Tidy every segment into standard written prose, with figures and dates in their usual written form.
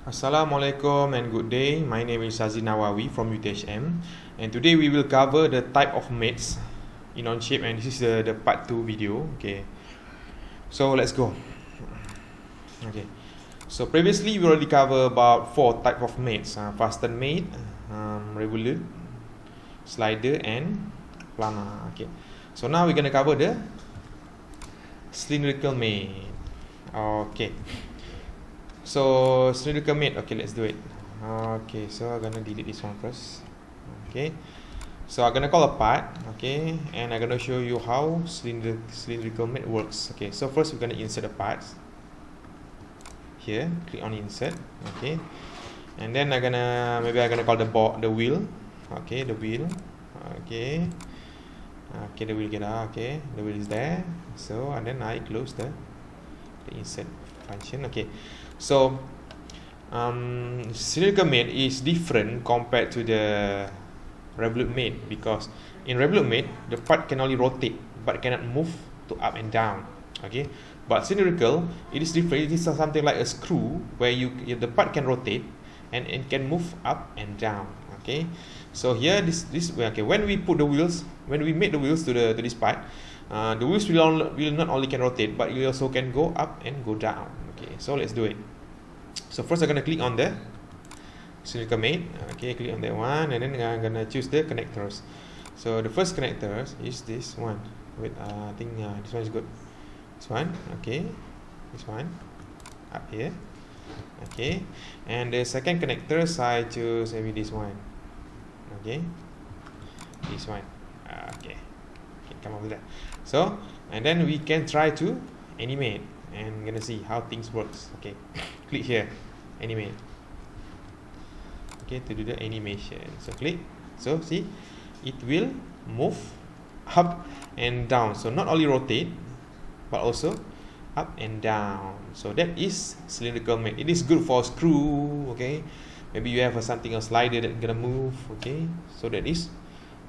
Assalamualaikum and good day. My name is Azin Nawawi from UTHM, and today we will cover the type of mates in Onshape, and this is the part 2 video. Okay, so let's go. Okay, so previously we already covered about 4 type of mates: fasten mate, revolute, slider, and planar. Okay, so now we're gonna cover the cylindrical mate. Okay, so cylindrical mate. Okay, let's do it. Okay, so I'm gonna delete this one first. Okay, so I'm gonna call a part. Okay, and I'm gonna show you how cylindrical mate works. Okay, so first we're gonna insert the parts here. Click on insert. Okay, and then I'm gonna call the wheel. Okay, the wheel. Okay, the wheel okay, the wheel is there. So and then I close the insert function. Okay, so cylindrical mate is different compared to the revolute mate, because in revolute mate the part can only rotate but cannot move to up and down. Okay, but cylindrical, it is different. It is something like a screw where the part can rotate and it can move up and down. Okay, so here this okay, when we make the wheels to this part, the wheels will not only can rotate, but you also can go up and go down. Okay, so let's do it. So first I'm gonna click on the cylindrical mate. Okay, click on that one, and then I'm gonna choose the connectors. So the first connectors is this one. Wait, I think this one is good. This one, okay, this one up here. Okay, and the second connectors I choose maybe this one. Okay, this one. Okay, come up with that. So and then we can try to animate and gonna see how things works. Okay, click here, animate. Okay, to do the animation, so click. So see, it will move up and down, so not only rotate but also up and down. So that is cylindrical mate. It is good for screw. Okay, maybe you have something, a slider that gonna move. Okay, so that is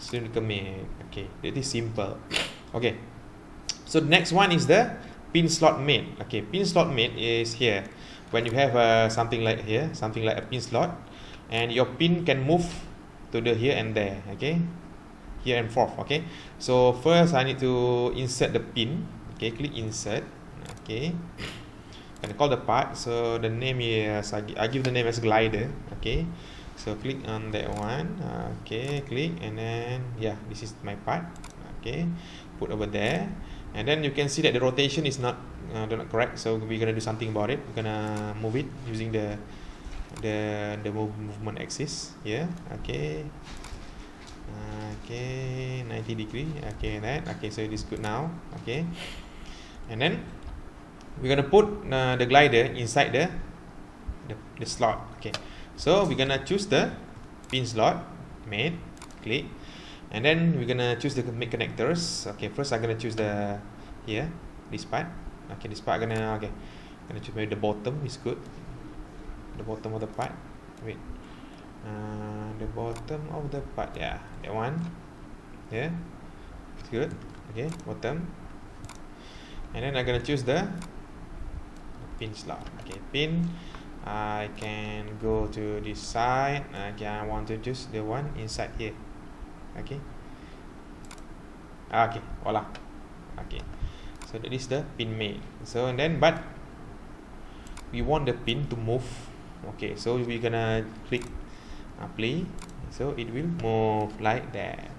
cylindrical mate. Okay, that is simple. Okay, so the next one is the pin slot mate. Okay, pin slot mate is here when you have something like here, something like a pin slot, and your pin can move to the here and there. Okay, here and forth. Okay, so first I need to insert the pin. Okay, click insert. Okay, and call the part. So the name is I give the name as glider. Okay, so click on that one. Okay, click, and then this is my part. Okay, put over there, and then you can see that the rotation is not correct. So we're gonna do something about it. We're gonna move it using the movement axis here. Okay, 90 degree. Okay, okay, so it is good now. Okay, and then we're gonna put the glider inside the slot. Okay, so we're gonna choose the pin slot mate. Click, and then we're gonna choose the make connectors. Okay, first I'm gonna choose this part. Okay, this part gonna choose maybe the bottom is good. The bottom of the part. Wait, the bottom of the part. Yeah, that one. Yeah, it's good. Okay, bottom. And then I'm gonna choose the pin slot. Okay, pin. I can go to this side. Okay, I want to choose the one inside here. Okay. Okay, voila. Okay, so that is the pin mate. So and then, but we want the pin to move. Okay, so we're gonna click play, so it will move like that.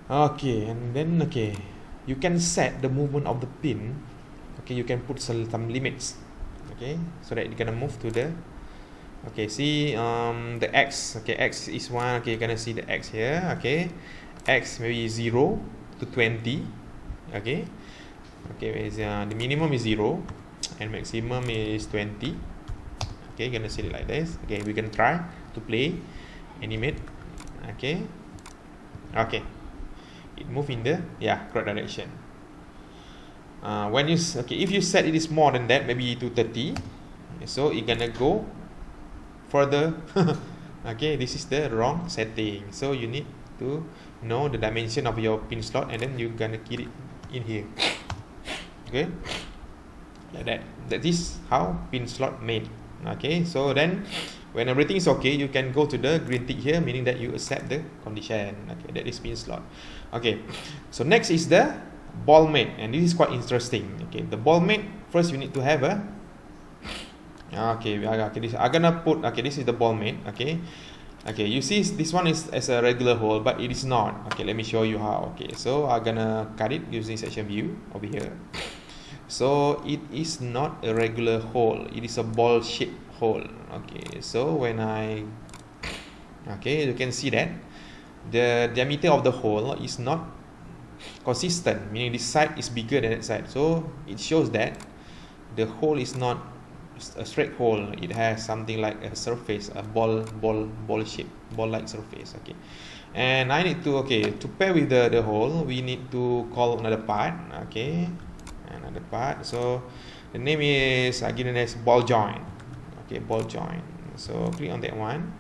Okay, and then you can set the movement of the pin. Okay, you can put some limits. Okay, so that it's gonna move to the see the X. Okay, X is 1. Okay, you're gonna see the X here. Okay, X maybe 0 to 20. Okay, the minimum is 0 and maximum is 20. Okay, you're gonna see it like this. Okay, we can try to play, animate. Okay, it move in the correct direction. When you if you set it is more than that, maybe to 30, so it's gonna go further. Okay, this is the wrong setting, so you need to know the dimension of your pin slot, and then you're gonna keep it in here. Okay, like that. That is how pin slot made. Okay, so then when everything is okay, you can go to the green tick here, meaning that you accept the condition. Okay, that is pin slot. Okay, so next is the ball mate, and this is quite interesting. Okay, the ball mate, first you need to have a this I'm gonna put, this is the ball mate. Okay, you see this one is as a regular hole, but it is not. Okay, let me show you how. Okay, so I'm gonna cut it using section view over here. So it is not a regular hole, it is a ball shaped hole. Okay, so when you can see that the diameter of the hole is not consistent, meaning this side is bigger than that side. So it shows that the hole is not a straight hole, it has something like a surface, a ball shape, ball like surface. Okay, and I need to pair with the hole, we need to call another part. Okay, another part, so the name is given as ball joint. Okay, ball joint, so click on that one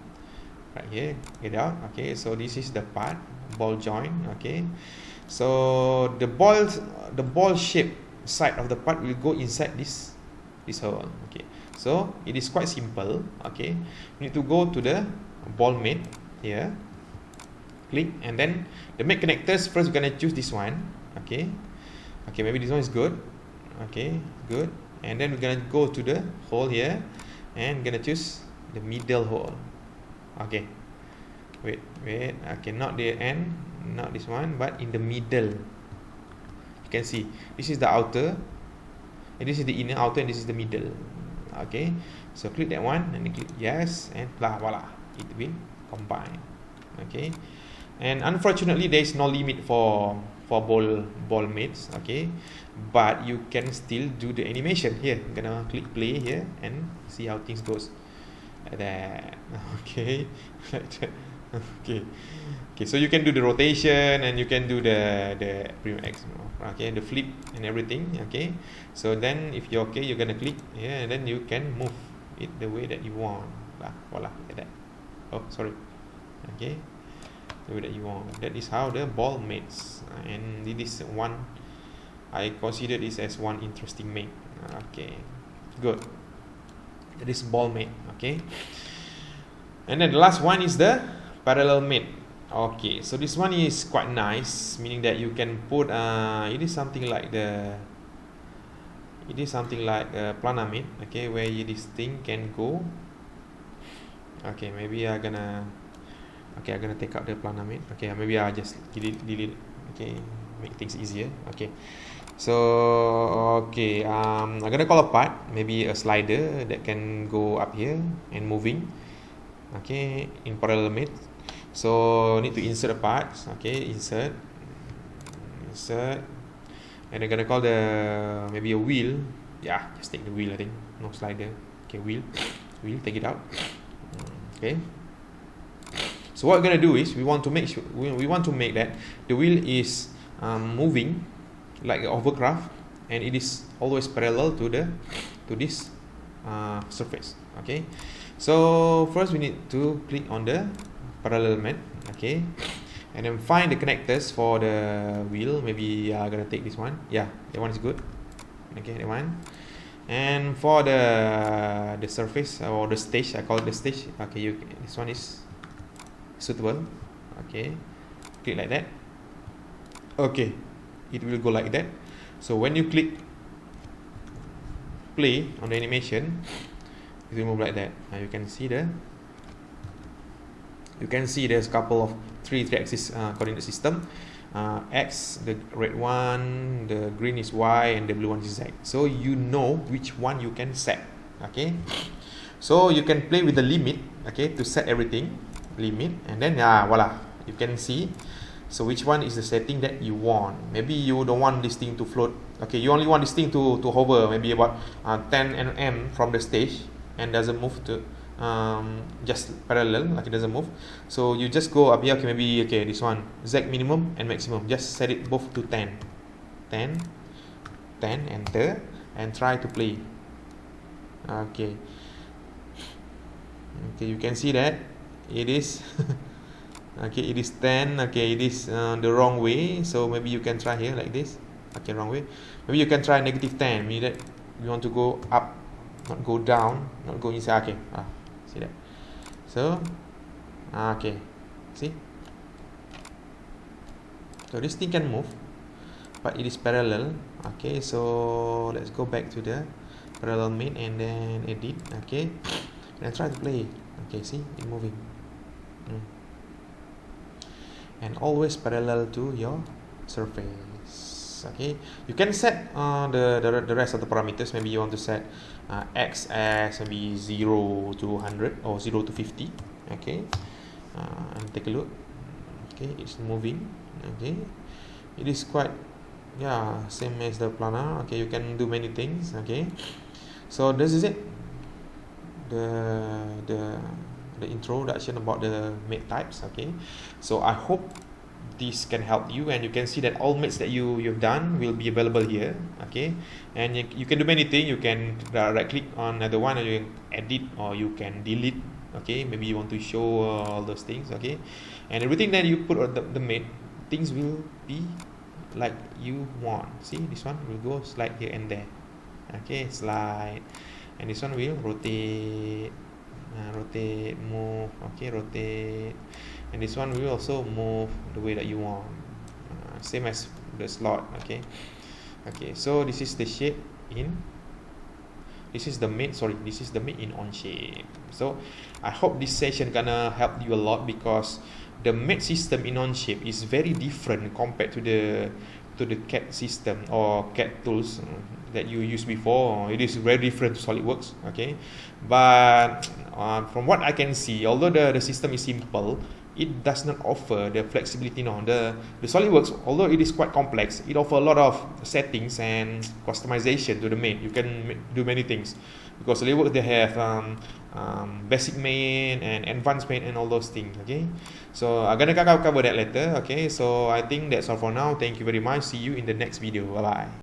right here, get out. Okay, so this is the part, ball joint. Okay, so the ball shape side of the part will go inside this hole. Okay, so it is quite simple. Okay, you need to go to the ball mate here, click, and then the mate connectors, first we're gonna choose this one. Okay, maybe this one is good. Okay, good, and then we're gonna go to the hole here and gonna choose the middle hole. Okay, wait, okay, not the end, not this one, but in the middle. You can see this is the outer and this is the inner, outer, and this is the middle. Okay, so click that one and then click yes, and voila, it will combine. Okay, and unfortunately there is no limit for ball mates. Okay, but you can still do the animation here. I'm gonna click play here and see how things goes like that. Okay, like that. Okay, so you can do the rotation and you can do the prime X, okay, the flip and everything. Okay, so then if you're okay, you're gonna click here and then you can move it the way that you want. Voila, like that. Oh, sorry. Okay, the way that you want. That is how the ball mates, and this is one, I consider this as one interesting mate. Okay, good. This ball mate. Okay, and then the last one is the parallel mate. Okay, so this one is quite nice, meaning that you can put it is something like a planar mate. Okay, where this thing can go. Okay, maybe I'm gonna take out the planar mate. Okay, maybe I just delete. Okay, make things easier. Okay, so I'm gonna call a part, maybe a slider that can go up here and moving. Okay, in parallel mate. So need to insert a part. Okay, insert, and I'm gonna call maybe a wheel. Yeah, just take the wheel. I think no slider. Okay, wheel, take it out. Okay, so what we're gonna do is we want to make that the wheel is moving like a hovercraft, and it is always parallel to this surface. Okay, so first we need to click on the parallel mate. Okay, and then find the connectors for the wheel. Maybe I'm gonna take this one. Yeah, that one is good. Okay, that one. And for the surface or the stage, I call it the stage. Okay, this one is suitable. Okay, click like that. Okay, it will go like that. So when you click play on the animation, it will move like that. Now you can see there's a couple of three axis coordinate system. X, the red one, the green is Y, and the blue one is Z. So you know which one you can set. Okay, so you can play with the limit. Okay, to set everything, limit, and then voila, you can see. So which one is the setting that you want? Maybe you don't want this thing to float. Okay, you only want this thing to hover, maybe about 10 nm from the stage, and doesn't move to just parallel, like it doesn't move. So you just go up here. Okay, maybe this one Z minimum and maximum, just set it both to 10, enter, and try to play. Okay, you can see that it is okay, it is 10. Okay, it is the wrong way, so maybe you can try here like this. Okay, wrong way. Maybe you can try -10, meaning that you want to go up not go down, not go inside. Okay, see that. So okay, see, so this thing can move, but it is parallel. Okay, so let's go back to the parallel mate and then edit. Okay, and try to play. Okay, see it moving. And always parallel to your surface. Okay, you can set the rest of the parameters. Maybe you want to set x as maybe 0 to 100 or 0 to 50. Okay, and take a look. Okay, it's moving. Okay, it is quite, yeah, same as the planar. Okay, you can do many things. Okay, so this is it, the introduction about the mate types. Okay, so I hope this can help you, and you can see that all mates that you've done will be available here. Okay, and you can do many things. You can right click on the one and you can edit, or you can delete. Okay, maybe you want to show all those things. Okay, and everything that you put on the mate, things will be like you want. See, this one will go slide here and there. Okay, slide, and this one will rotate, rotate, move. Okay, rotate, and this one will also move the way that you want, same as the slot. Okay, okay, so this is the shape in, this is the mate, sorry, this is the mate in Onshape. So I hope this session gonna help you a lot, because the mate system in Onshape is very different compared to the CAD system or CAD tools that you used before. It is very different to SolidWorks. Okay, but from what I can see, although the system is simple, it does not offer the flexibility. No, the SolidWorks, although it is quite complex, it offers a lot of settings and customization to the mate. You can do many things, because SolidWorks they have basic mate and advanced mate and all those things. Okay, so I'm gonna cover that later. Okay, so I think that's all for now. Thank you very much. See you in the next video. Bye bye.